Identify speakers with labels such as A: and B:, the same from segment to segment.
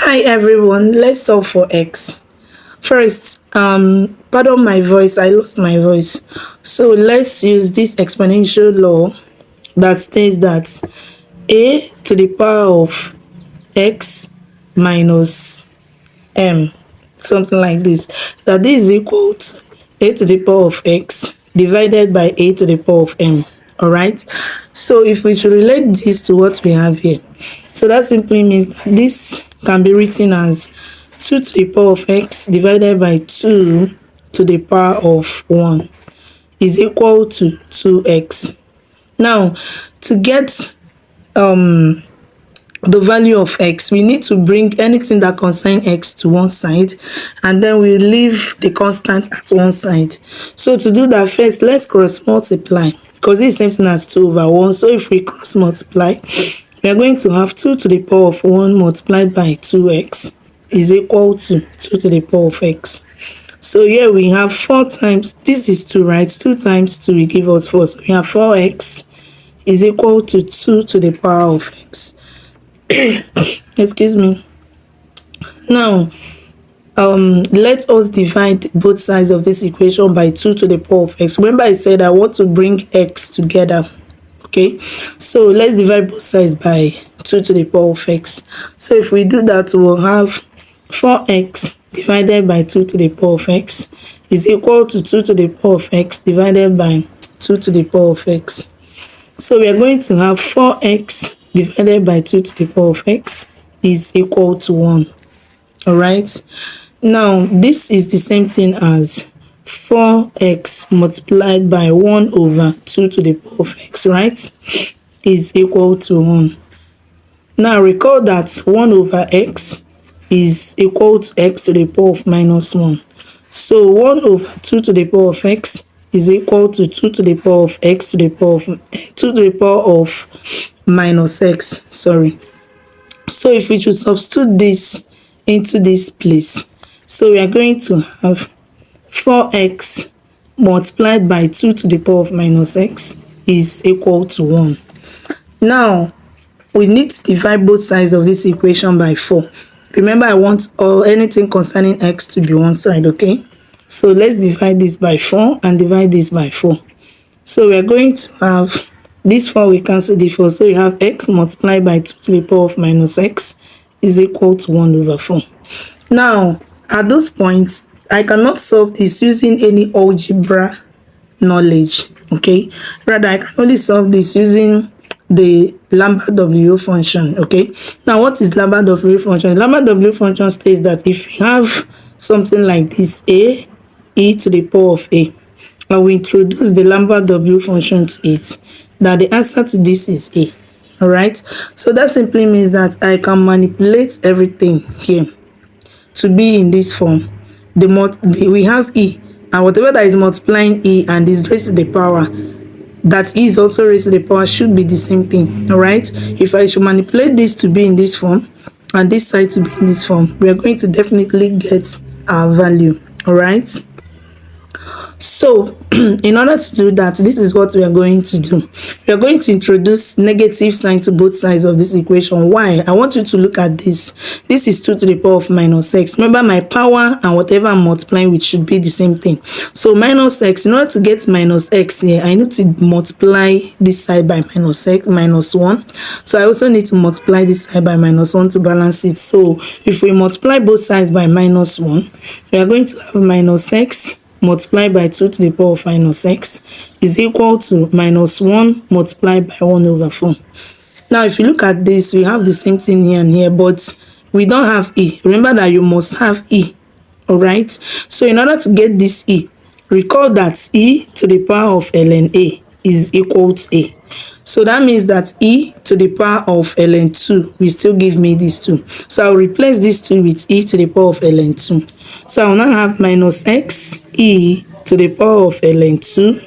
A: Hi everyone, let's solve for x. First, pardon my voice, I lost my voice. So let's use this exponential law that states that a to the power of x minus m, something like this, that this is equal to a to the power of x divided by a to the power of m. All right, so if we should relate this to what we have here, so that simply means that this can be written as 2 to the power of x divided by 2 to the power of 1 is equal to 2x. Now, to get the value of x, we need to bring anything that concerns x to one side, and then we leave the constant at one side. So to do that, first let's cross multiply, because this is same thing as 2 over 1. So if we cross multiply, we are going to have 2 to the power of 1 multiplied by 2x is equal to 2 to the power of x. So here we have 4 times, this is 2, right? 2 times 2 will give us 4. So we have 4x is equal to 2 to the power of x. Excuse me. Now, let us divide both sides of this equation by 2 to the power of x. Remember I said I want to bring x together. Okay, so let's divide both sides by 2 to the power of x. So if we do that, we'll have 4x divided by 2 to the power of x is equal to 2 to the power of x divided by 2 to the power of x. So we are going to have 4x divided by 2 to the power of x is equal to 1. All right, now this is the same thing as 4x multiplied by 1 over 2 to the power of x, right, is equal to 1. Now recall that 1 over x is equal to x to the power of minus 1. So 1 over 2 to the power of x is equal to 2 to the power of x to the power of 2 to the power of minus x. Sorry. So if we should substitute this into this place, so we are going to have 4x multiplied by 2 to the power of minus x is equal to 1. Now, we need to divide both sides of this equation by 4. Remember, I want anything concerning x to be one side, okay? So let's divide this by 4 and divide this by 4. So we are going to have this 4, we cancel the 4. So we have x multiplied by 2 to the power of minus x is equal to 1 over 4. Now, at those points, I cannot solve this using any algebra knowledge, okay? Rather, I can only solve this using the Lambert W function, okay? Now, what is Lambert W function? Lambert W function states that if we have something like this, a, e to the power of a, and we introduce the Lambert W function to it, that the answer to this is a, all right? So that simply means that I can manipulate everything here to be in this form. We have e, and whatever that is multiplying e and is raised to the power, that e is also raised to the power, should be the same thing. All right, if I should manipulate this to be in this form and this side to be in this form, we are going to definitely get our value. All right, so in order to do that, this is what we are going to do. We are going to introduce negative sign to both sides of this equation. Why? I want you to look at this. This is 2 to the power of minus x. Remember, my power and whatever I'm multiplying with should be the same thing. So minus x, in order to get minus x here, I need to multiply this side by minus x, minus 1. So I also need to multiply this side by minus 1 to balance it. So if we multiply both sides by minus 1, we are going to have minus x multiplied by 2 to the power of minus x is equal to minus 1 multiplied by 1 over 4. Now, if you look at this, we have the same thing here and here, but we don't have e. Remember that you must have e, all right? So in order to get this e, recall that e to the power of ln a is equal to a. So that means that e to the power of ln 2 will still give me this 2. So I'll replace this 2 with e to the power of ln 2. So I'll now have minus x e to the power of ln 2.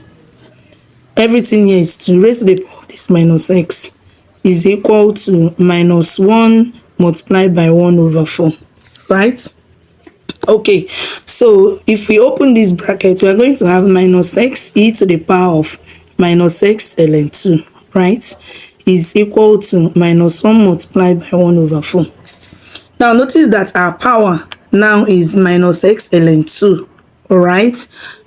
A: Everything here is 2 raised to the power of this minus x is equal to minus 1 multiplied by 1 over 4, right? Okay, so if we open this bracket, we are going to have minus x e to the power of minus x ln 2, right, is equal to minus 1 multiplied by 1 over 4. Now notice that our power now is minus x ln 2. All right.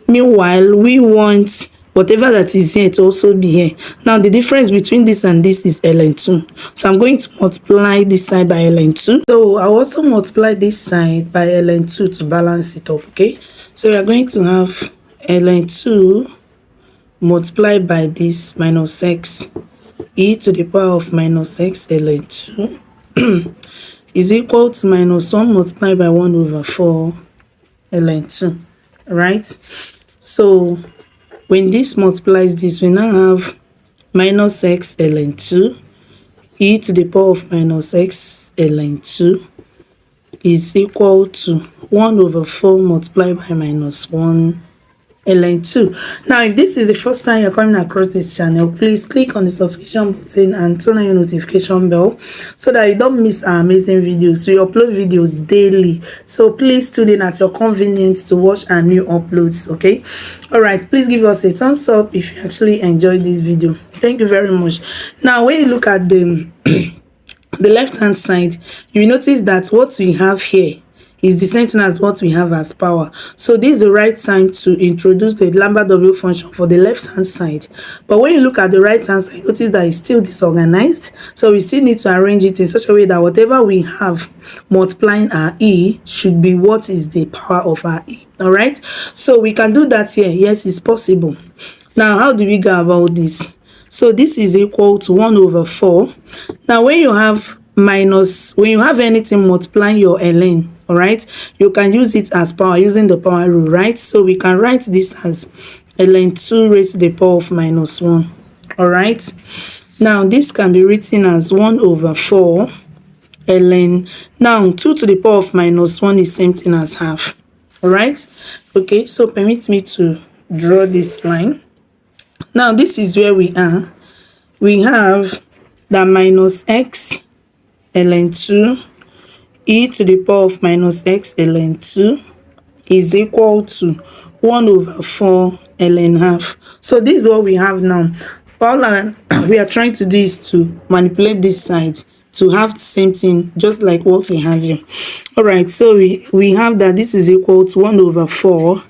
A: Meanwhile, we want whatever that is here to also be here. Now the difference between this and this is ln 2. So I'm going to multiply this side by ln 2. So I'll also multiply this side by ln 2 to balance it up. Okay. So we are going to have ln 2 multiplied by this minus x e to the power of minus x ln 2 is equal to minus 1 multiplied by 1 over 4 ln 2. Right? So when this multiplies this, we now have minus x ln 2 e to the power of minus x ln 2 is equal to 1 over 4 multiplied by minus 1 ln 2. Now, if this is the first time you're coming across this channel, please click on the subscription button and turn on your notification bell so that you don't miss our amazing videos. We upload videos daily, so please tune in at your convenience to watch our new uploads. Okay, all right, please give us a thumbs up if you actually enjoyed this video. Thank you very much. Now, when you look at the the left hand side, you notice that what we have here is the same thing as what we have as power. So this is the right time to introduce the Lambert W function for the left hand side. But when you look at the right hand side, notice that it's still disorganized. So we still need to arrange it in such a way that whatever we have multiplying our e should be what is the power of our e. All right, so we can do that here. Yes, it's possible. Now, how do we go about this? So this is equal to 1 over 4. Now, when you have anything multiplying your ln, all right, you can use it as power using the power rule, right? So we can write this as ln 2 raised to the power of minus 1. All right, now this can be written as 1 over 4 ln. Now 2 to the power of minus 1 is same thing as half. All right, okay, so permit me to draw this line. Now this is where we are. We have that minus x ln 2 e to the power of minus x ln 2 is equal to 1 over 4 ln half. So this is what we have now. All we are trying to do is to manipulate this side to have the same thing, just like what we have here. All right, so we have that this is equal to 1 over 4.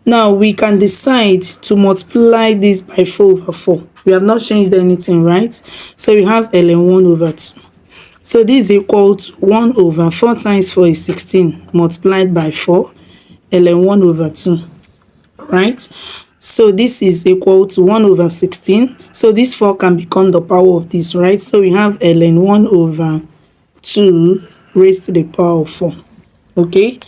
A: Now we can decide to multiply this by 4 over 4. We have not changed anything, right? So we have ln 1 over 2. So this is equal to 1 over 4 times 4 is 16 multiplied by 4 ln 1 over 2, right? So this is equal to 1 over 16. So this 4 can become the power of this, right? So we have ln 1 over 2 raised to the power of 4. Okay,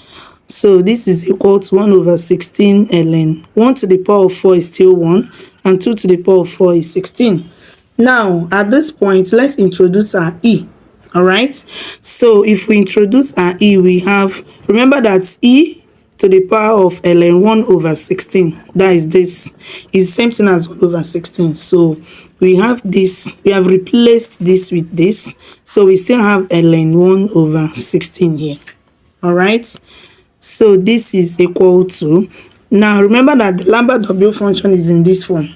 A: so this is equal to 1 over 16 ln 1 to the power of 4 is still 1, and 2 to the power of 4 is 16. Now at this point, let's introduce our e. All right, so if we introduce our e, we have, remember that e to the power of ln 1 over 16, that is this, is the same thing as 1 over 16. So we have this, we have replaced this with this, so we still have ln 1 over 16 here. All right, so this is equal to, now remember that the Lambert W function is in this form,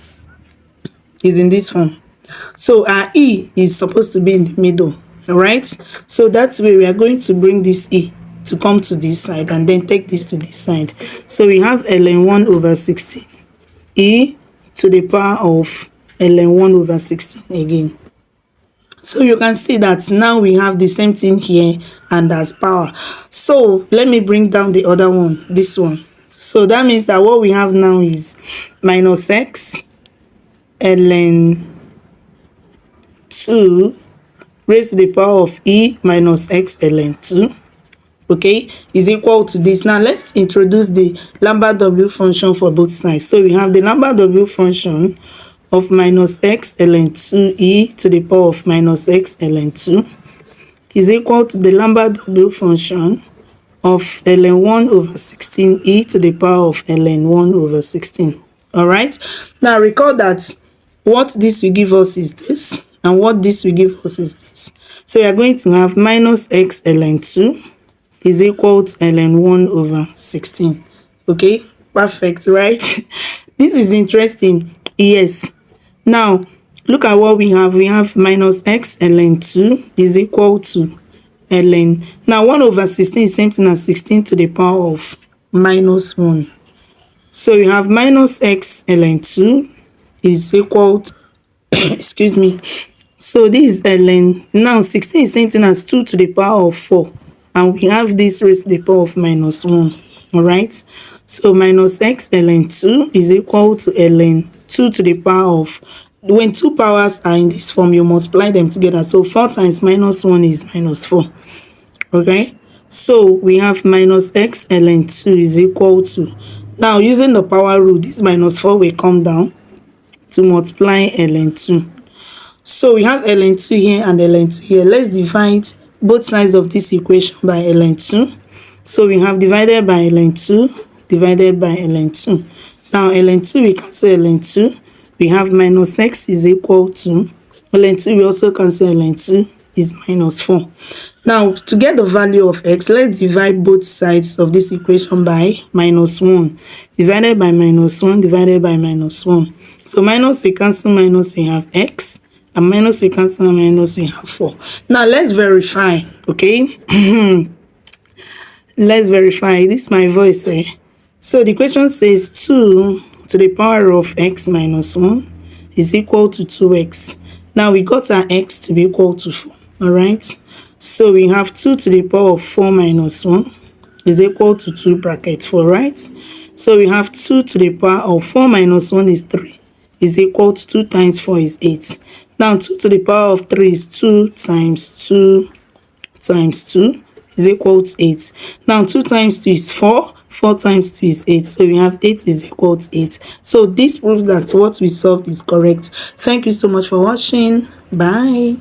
A: so our e is supposed to be in the middle. All right, so that's where we are going to bring this e to come to this side and then take this to this side. So we have ln 1 over 16 e to the power of ln 1 over 16 again. So you can see that now we have the same thing here and as power. So let me bring down the other one, this one. So that means that what we have now is minus x ln 2 raised to the power of e minus x ln 2, okay, is equal to this. Now let's introduce the Lambert W function for both sides. So we have the Lambert W function of minus x ln 2 e to the power of minus x ln 2 is equal to the Lambert W function of ln 1 over 16 e to the power of ln 1 over 16. All right, now recall that what this will give us is this, and what this will give us is this. So we are going to have minus x ln 2 is equal to ln 1 over 16. Okay, perfect, right? This is interesting. Yes. Now look at what we have. We have minus x ln 2 is equal to ln. Now 1 over 16 is same thing as 16 to the power of minus 1. So you have minus x ln 2 is equal to excuse me. So this is ln. Now 16 is same thing as 2 to the power of 4, and we have this raised to the power of minus 1. All right, so minus x ln 2 is equal to ln 2 to the power of, when two powers are in this form, you multiply them together. So 4 times minus 1 is minus 4. Okay, so we have minus x ln 2 is equal to, now using the power rule, this minus 4 will come down to multiply ln 2. So we have ln 2 here and ln 2 here. Let's divide both sides of this equation by ln 2. So we have divided by ln 2 divided by ln 2. Now ln 2 we cancel ln 2. We have minus x is equal to ln 2. We also cancel ln 2 is minus 4. Now to get the value of x, let's divide both sides of this equation by minus 1. Divided by minus 1 divided by minus 1. So minus we cancel minus, we have x, and minus we cancel minus, we have 4. Now let's verify. Okay. Let's verify. This is my voice. So the question says 2 to the power of x minus 1 is equal to 2x. Now we got our x to be equal to 4. All right, so we have 2 to the power of 4 minus 1 is equal to 2 bracket 4, right? So we have 2 to the power of 4 minus 1 is 3 is equal to 2 times 4 is 8. Now 2 to the power of 3 is 2 times 2 times 2 is equal to 8. Now 2 times 2 is 4. 4 times 2 is 8. So we have 8 is equal to 8. So this proves that what we solved is correct. Thank you so much for watching. Bye.